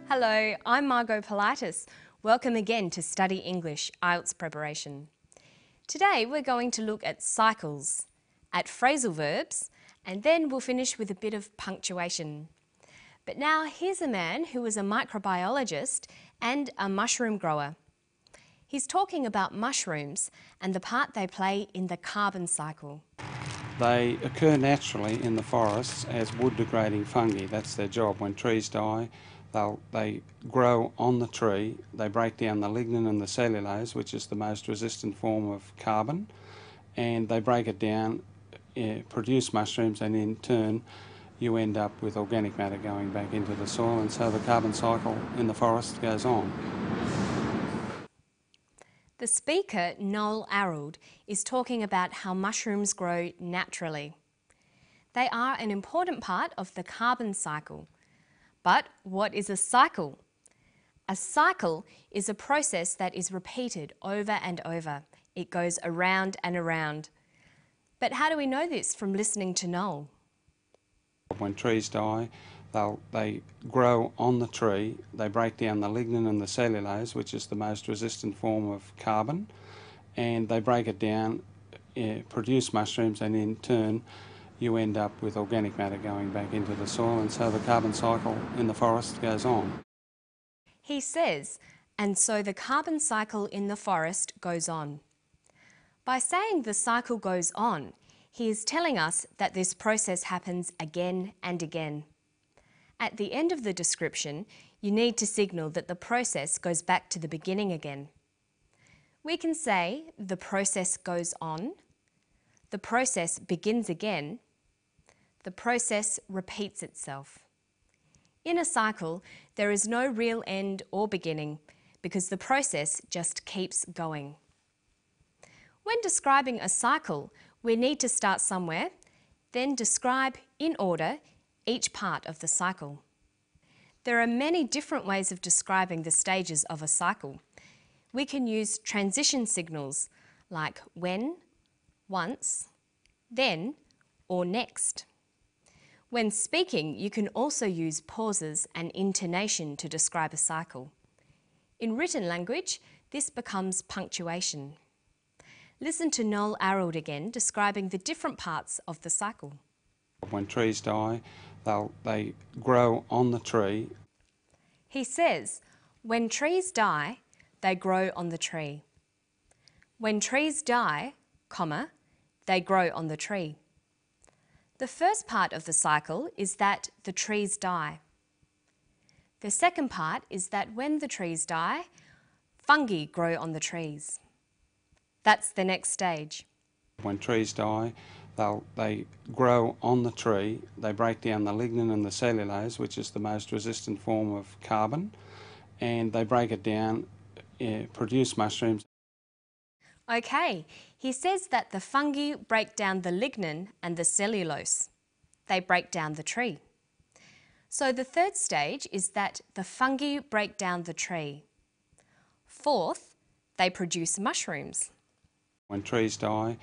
Hello, I'm Margot Politis. Welcome again to Study English IELTS preparation. Today we're going to look at cycles, at phrasal verbs, and then we'll finish with a bit of punctuation. But now here's a man who was a microbiologist and a mushroom grower. He's talking about mushrooms and the part they play in the carbon cycle. They occur naturally in the forests as wood-degrading fungi. That's their job. When trees die, they grow on the tree, they break down the lignin and the cellulose, which is the most resistant form of carbon, and they break it down, produce mushrooms, and in turn you end up with organic matter going back into the soil, and so the carbon cycle in the forest goes on. The speaker, Noel Arrold, is talking about how mushrooms grow naturally. They are an important part of the carbon cycle. But what is a cycle? A cycle is a process that is repeated over and over. It goes around and around. But how do we know this from listening to Noel? When trees die, they grow on the tree, they break down the lignin and the cellulose, which is the most resistant form of carbon, and they break it down, produce mushrooms, and in turn you end up with organic matter going back into the soil, and so the carbon cycle in the forest goes on. He says, and so the carbon cycle in the forest goes on. By saying the cycle goes on, he is telling us that this process happens again and again. At the end of the description, you need to signal that the process goes back to the beginning again. We can say the process goes on, the process begins again, the process repeats itself. In a cycle, there is no real end or beginning because the process just keeps going. When describing a cycle, we need to start somewhere, then describe in order each part of the cycle. There are many different ways of describing the stages of a cycle. We can use transition signals like when, once, then, or next. When speaking, you can also use pauses and intonation to describe a cycle. In written language, this becomes punctuation. Listen to Noel Arrold again describing the different parts of the cycle. When trees die, they grow on the tree. He says, when trees die, they grow on the tree. When trees die, comma, they grow on the tree. The first part of the cycle is that the trees die. The second part is that when the trees die, fungi grow on the trees. That's the next stage. When trees die, they grow on the tree, they break down the lignin and the cellulose, which is the most resistant form of carbon, and they break it down, produce mushrooms. Okay, he says that the fungi break down the lignin and the cellulose. They break down the tree. So the third stage is that the fungi break down the tree. Fourth, they produce mushrooms. When trees die,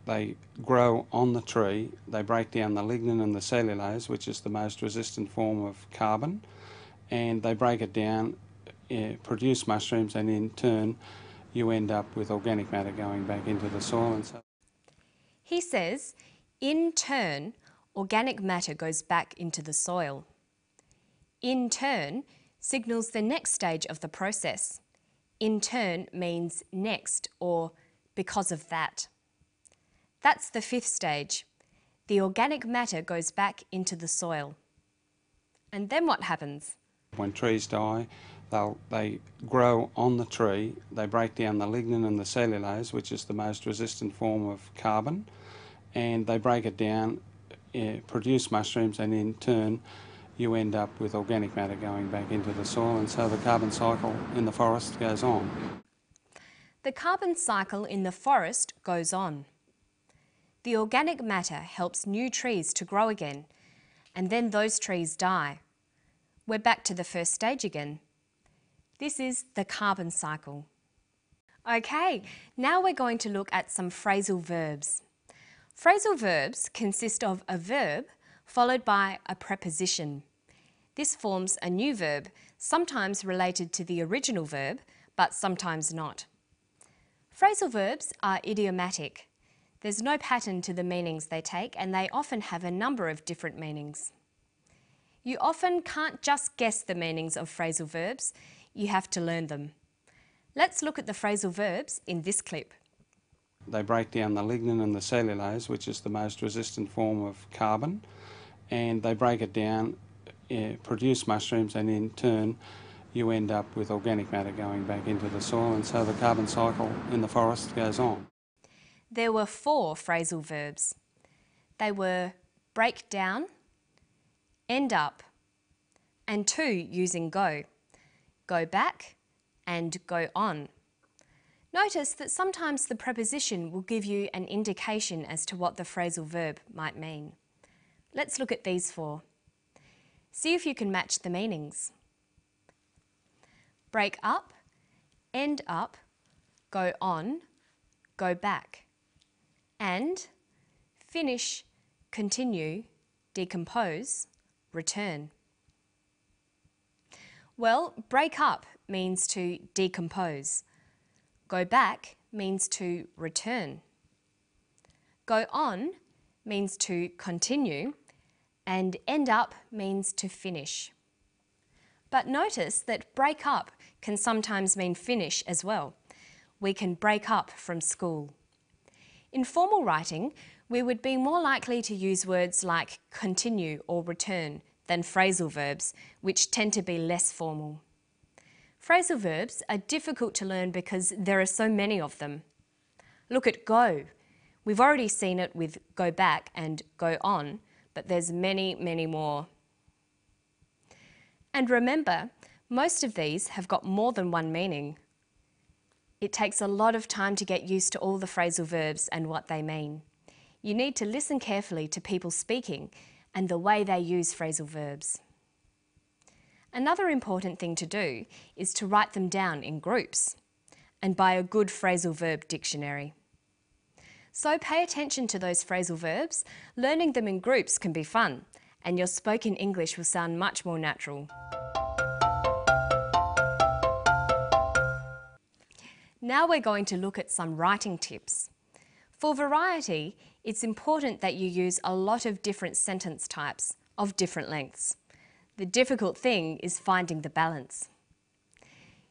they grow on the tree, they break down the lignin and the cellulose, which is the most resistant form of carbon, and they break it down, produce mushrooms, and in turn you end up with organic matter going back into the soil. And so He says, in turn, organic matter goes back into the soil. In turn signals the next stage of the process. In turn means next or because of that. That's the fifth stage. The organic matter goes back into the soil. And then what happens? when trees die, they grow on the tree, they break down the lignin and the cellulose, which is the most resistant form of carbon, and they break it down, produce mushrooms, and in turn you end up with organic matter going back into the soil, and so the carbon cycle in the forest goes on. The carbon cycle in the forest goes on. The organic matter helps new trees to grow again, and then those trees die. We're back to the first stage again. This is the carbon cycle. Okay, now we're going to look at some phrasal verbs. Phrasal verbs consist of a verb followed by a preposition. This forms a new verb, sometimes related to the original verb, but sometimes not. Phrasal verbs are idiomatic. There's no pattern to the meanings they take, and they often have a number of different meanings. You often can't just guess the meanings of phrasal verbs, you have to learn them. Let's look at the phrasal verbs in this clip. They break down the lignin and the cellulose, which is the most resistant form of carbon, and they break it down, produce mushrooms, and in turn you end up with organic matter going back into the soil, and so the carbon cycle in the forest goes on. There were 4 phrasal verbs. They were break down, end up, and 2 using go. Go back and go on. Notice that sometimes the preposition will give you an indication as to what the phrasal verb might mean. Let's look at these 4. See if you can match the meanings. Break up, end up, go on, go back, and finish, continue, decompose, return. Well, break up means to decompose. Go back means to return. Go on means to continue, and end up means to finish. But notice that break up can sometimes mean finish as well. We can break up from school. In formal writing, we would be more likely to use words like continue or return than phrasal verbs, which tend to be less formal. Phrasal verbs are difficult to learn because there are so many of them. Look at go. We've already seen it with go back and go on, but there's many, many more. And remember, most of these have got more than one meaning. It takes a lot of time to get used to all the phrasal verbs and what they mean. You need to listen carefully to people speaking and the way they use phrasal verbs. Another important thing to do is to write them down in groups and buy a good phrasal verb dictionary. So pay attention to those phrasal verbs. Learning them in groups can be fun, and your spoken English will sound much more natural. Now we're going to look at some writing tips. For variety, it's important that you use a lot of different sentence types of different lengths. The difficult thing is finding the balance.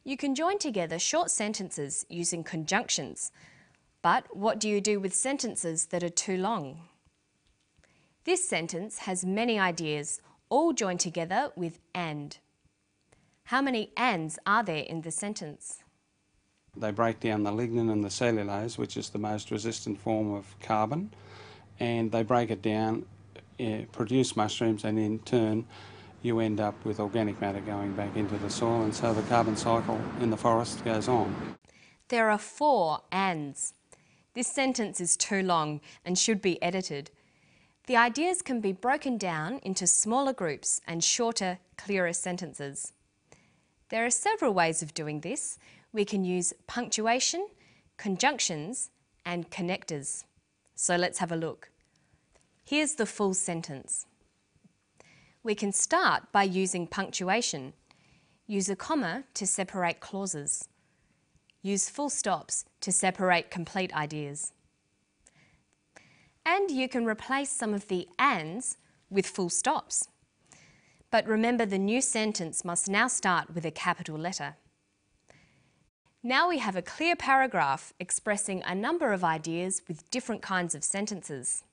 You can join together short sentences using conjunctions, but what do you do with sentences that are too long? This sentence has many ideas, all joined together with and. How many ands are there in the sentence? They break down the lignin and the cellulose, which is the most resistant form of carbon, and they break it down, produce mushrooms, and in turn you end up with organic matter going back into the soil, and so the carbon cycle in the forest goes on. There are 4 ands. This sentence is too long and should be edited. The ideas can be broken down into smaller groups and shorter, clearer sentences. There are several ways of doing this. We can use punctuation, conjunctions, and connectors. So let's have a look. Here's the full sentence. We can start by using punctuation. Use a comma to separate clauses. Use full stops to separate complete ideas. And you can replace some of the ands with full stops. But remember, the new sentence must now start with a capital letter. Now we have a clear paragraph expressing a number of ideas with different kinds of sentences.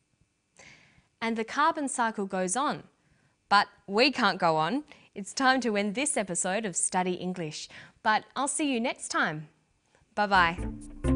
And the carbon cycle goes on. But we can't go on. It's time to end this episode of Study English. But I'll see you next time. Bye-bye.